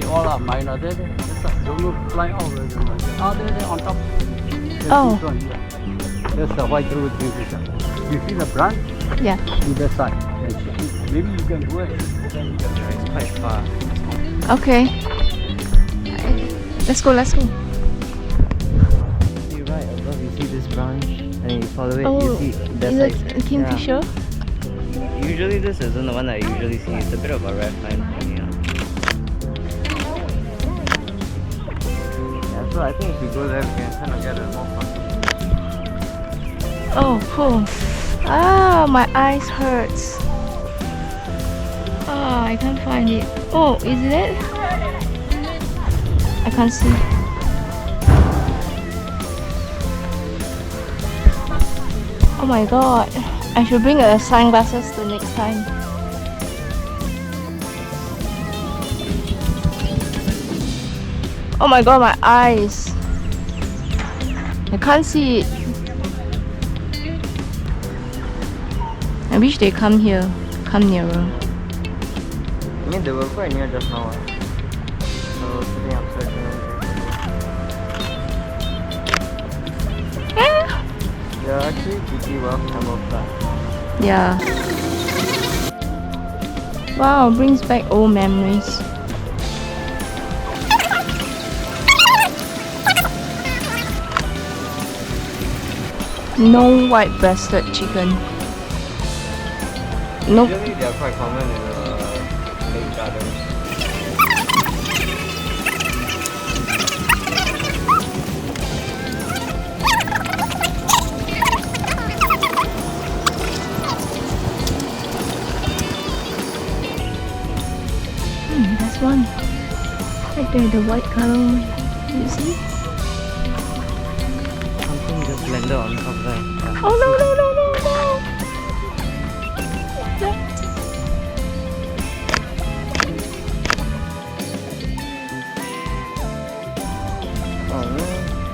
all are minor. There, don't look fly out. There on top. Oh. This one here. There's the white root. You see the branch? Yeah. To the side. Maybe you can go ahead. It's quite far. Okay. Let's go. See right above, you see this branch, and you follow it. Oh, you see there's is like it a kingfisher? Yeah. Usually this isn't the one that I usually see. It's a bit of a rare find for me. Yeah, so I think if we go there, we can kind of get a more fun. Oh, cool. Ah, my eyes hurts. Ah, I can't find it. Oh, is it? I can't see. Oh my god. I should bring sunglasses the next time. Oh my god, my eyes. I can't see it. I wish they come here. Come nearer. I mean, they were quite near just now. So today I'm searching. They're actually pretty well camouflaged. Yeah. Wow, brings back old memories. No white-breasted chicken. Nope. Usually they are quite common in the lake gardens. That's one. Right there, the white color one. You see? Something just landed on top there. Yeah. Oh no. Oh no,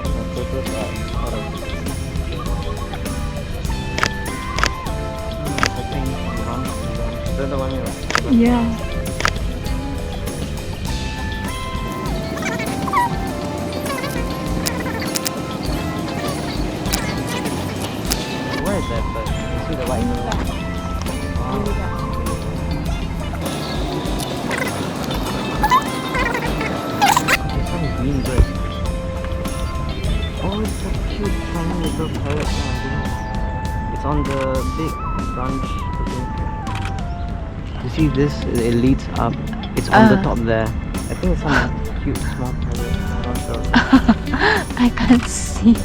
the photos are out of the thing from one. Is that the one you like? Yeah. Where is that bird? You see the white bird? Wow. There's some green bird. Oh, it's a cute tiny little parrot. It's on the big branch. You see this? It leads up. It's on the top there. I think it's some cute small parrot. I'm not sure. I can't see.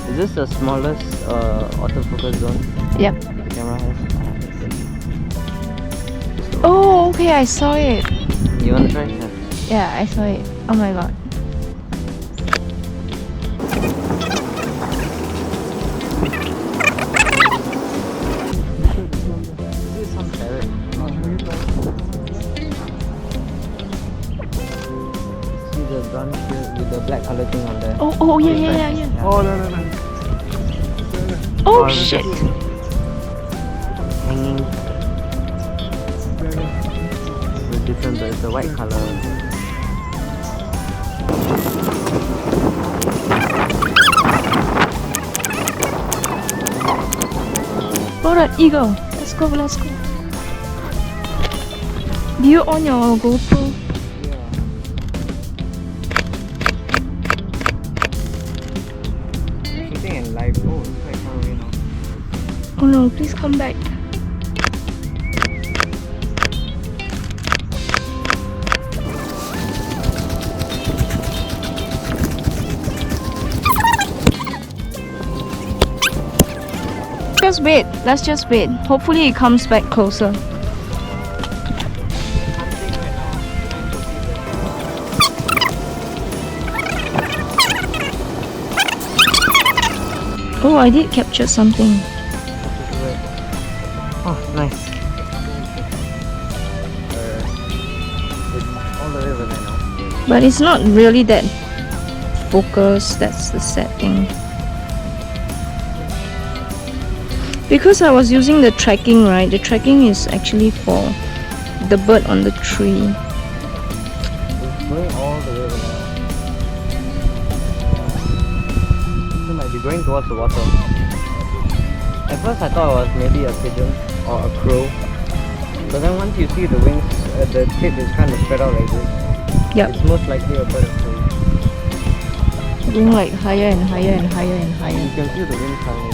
Is this the smallest autofocus zone Yep. the camera has? Oh, okay, I saw it. You want to try? Yeah. Yeah, I saw it. Oh my god. This is some parrot. See the branch here with the black color thing on there? Oh yeah. Oh, no. Oh shit. Hanging with different birds, the white color. Alright, eagle. Let's go. Do you on your GoPro? Yeah. Shooting in live. Oh, it's quite far away now. Oh no, please come back. Just wait. Let's just wait. Hopefully it comes back closer. Oh, I did capture something. Oh, nice. It's all the way over there now. But it's not really that focused. That's the sad thing. Because I was using the tracking, right? The tracking is actually for the bird on the tree. Going all the way over there. It might be going towards the water. At first I thought it was maybe a pigeon or a crow. But then once you see the wings, the tip is kind of spread out like this. Yep. It's most likely a bird of prey. Going like higher and higher and higher and You higher. can feel the wind coming.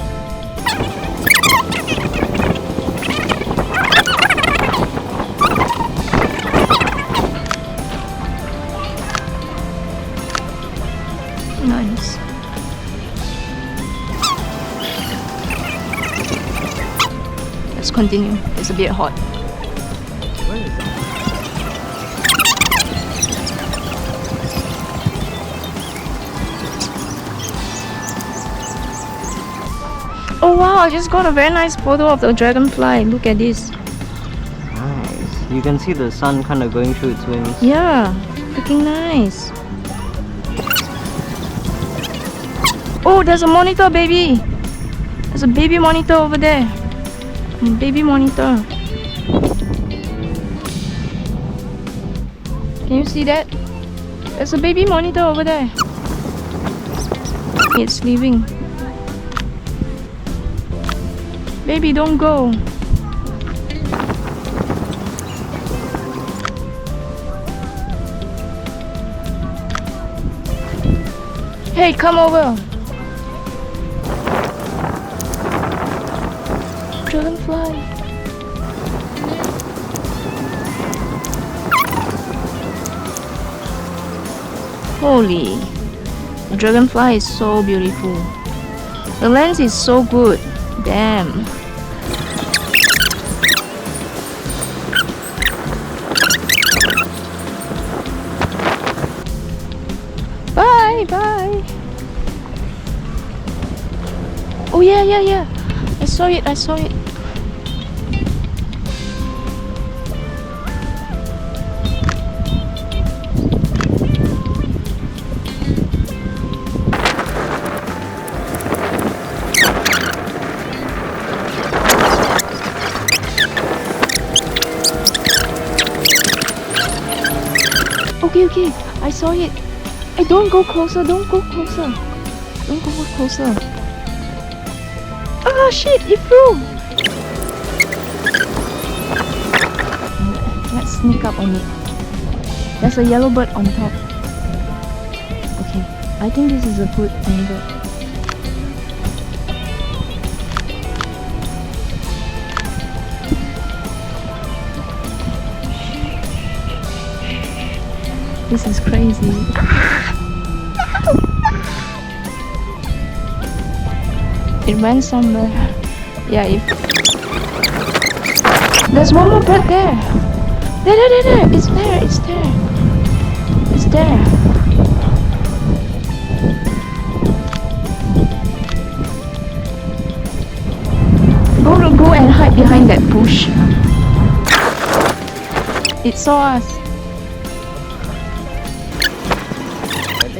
Nice. Let's continue. It's a bit hot. Where is it? Oh wow, I just got a very nice photo of the dragonfly. Look at this. Nice. You can see the sun kind of going through its wings. Yeah, looking nice. Oh, there's a monitor, baby. There's a baby monitor over there. Baby monitor. Can you see that? There's a baby monitor over there. It's leaving. Baby, don't go. Hey, come over. Dragonfly. Holy. The dragonfly is so beautiful. The lens is so good. Damn. Bye, bye. Oh yeah, yeah, yeah. I saw it, I saw it. Okay, okay. I saw it. Hey, don't go closer, don't go closer. Don't go closer. Ah, shit, it flew. Let's sneak up on it. There's a yellow bird on top. Okay, I think this is a good angle. This is crazy. It went somewhere. Yeah, if there's one more bird there. There. It's there. It's there. It's there. Go and hide behind that bush. It saw us.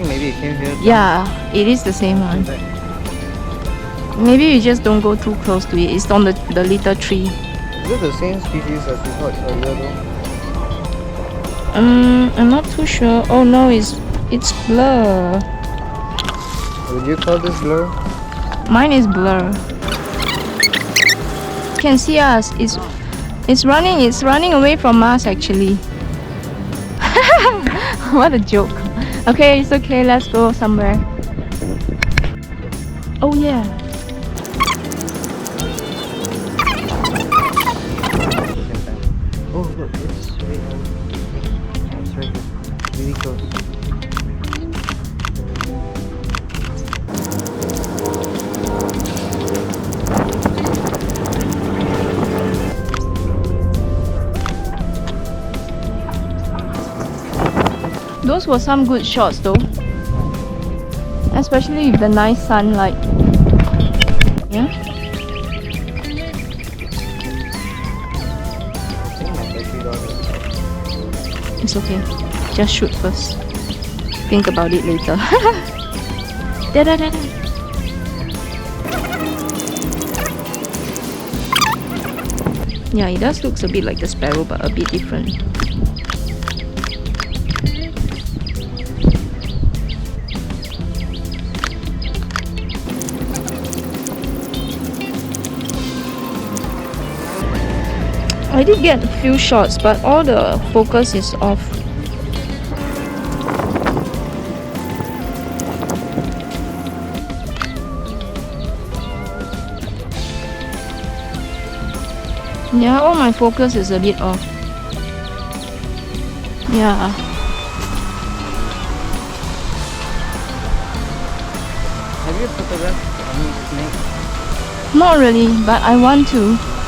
Maybe it came here. Yeah, it is the same one. Maybe you just don't go too close to it. It's on the little tree. Is it the same species as we thought earlier though? I'm not too sure. Oh no, it's blur. Would you call this blur? Mine is blur. You can see us. It's running away from us actually. What a joke. Okay, it's okay, let's go somewhere. Oh yeah. Oh look, it's right here. It's right here. Really close. Those were some good shots though. Especially with the nice sunlight. Yeah? It's okay. Just shoot first. Think about it later. Da. Yeah, it does looks a bit like the sparrow but a bit different. I did get a few shots, but all the focus is off. Yeah, all my focus is a bit off. Yeah. Have you photographed any snake? Not really, but I want to.